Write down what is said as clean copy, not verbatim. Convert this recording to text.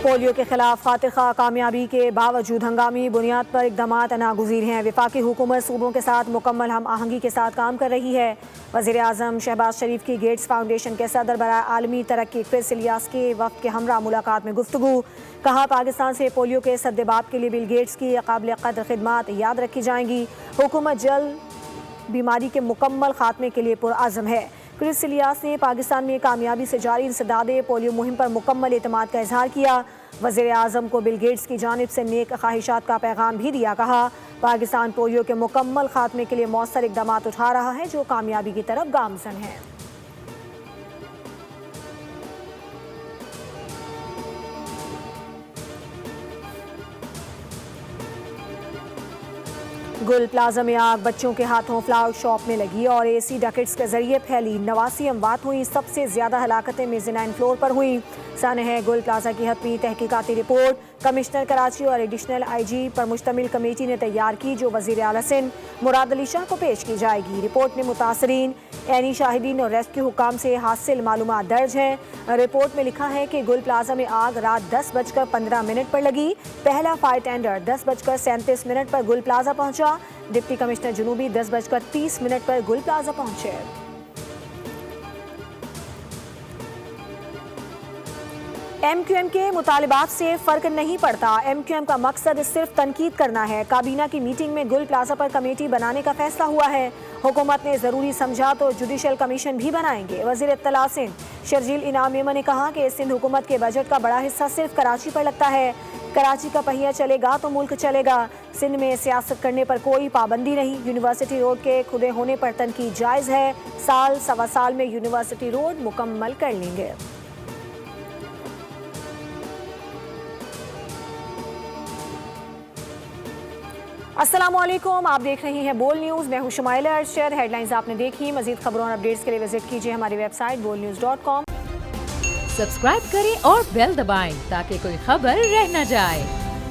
Polio के खिलाफ खातिर कामयाबी के बावजूद हंगामी बुनियाद पर इकदामात नागुज़ीर हैं। वफाकी हुकूमत सूबों के साथ मुकम्मल हम आहंगी के साथ काम कर रही है। वज़ीर आज़म शहबाज शरीफ की गेट्स फाउंडेशन के सदर बराए आलमी तरक्की क्रिस इलियास के वफ़द के हमरा मुलाकात में गुफ्तगू। कहा, पाकिस्तान से पोलियो के सद्देबाब के लिए बिल गेट्स की काबिल क़द्र खिदमात याद रखी जाएंगी। हुकूमत जल्द बीमारी के मुकम्मल खात्मे के लिए पुरअज़म है। क्रिस इलियास ने पाकिस्तान में कामयाबी से जारी इंसदाद पोलियो मुहिम पर मुकम्मल एतमाद का इजहार किया। वज़ीर आज़म को बिल गेट्स की जानिब से नेक ख्वाहिशात का पैगाम भी दिया। कहा, पाकिस्तान पोलियो के मुकम्मल खात्मे के लिए मौसर इकदाम उठा रहा है जो कामयाबी की तरफ गामज़न है। गुल प्लाजा में आग बच्चों के हाथों फ्लावर शॉप में लगी और एसी डकेट्स के जरिए फैली। 89 अमवात हुई। सबसे ज्यादा हलाकतें मेज़नाइन फ्लोर पर हुई। सानह गुल प्लाजा की हतमी तहकीकाती रिपोर्ट कमिश्नर कराची और एडिशनल IG पर मुश्तमिल कमेटी ने तैयार की जो वज़ीर आला सिंध मुराद अली शाह को पेश की जाएगी। रिपोर्ट में मुतासरीन, ऐनी शाहिदीन और रेस्क्यू हुकाम से हासिल मालूमात दर्ज हैं। रिपोर्ट में लिखा है कि गुल प्लाजा में आग रात 10:15 पर लगी। पहला फायर टेंडर 10:37 पर गुल प्लाजा पहुंचा। डिप्टी कमिश्नर जुनूबी 10:30 पर गुल प्लाजा पहुंचे। MQM के मुतालिबात से फर्क नहीं पड़ता। MQM का मकसद सिर्फ तनकीद करना है। काबीना की मीटिंग में गुल प्लाजा पर कमेटी बनाने का फैसला हुआ है। हुकूमत ने जरूरी समझा तो जुडिशल कमीशन भी बनाएंगे। वजीर इत्तला सिंध शर्जील इनाम मेमन ने कहा कि सिंध हुकूमत के बजट का बड़ा हिस्सा सिर्फ कराची पर लगता है। कराची का पहिया चलेगा तो मुल्क चलेगा। सिंध में सियासत करने पर कोई पाबंदी नहीं। यूनिवर्सिटी रोड के खुदे होने पर तनकीद जायज़ है। साल सवा साल में यूनिवर्सिटी रोड मुकम्मल कर लेंगे। अस्सलामुअलैकुम, आप देख रही हैं बोल न्यूज़। मैं हूं शुमाइला अरशद। हेडलाइंस आपने देखी। मजीद खबरों और अपडेट्स के लिए विजिट कीजिए हमारी वेबसाइट bolnews.com। सब्सक्राइब करें और बेल दबाएं ताकि कोई खबर रह न जाए।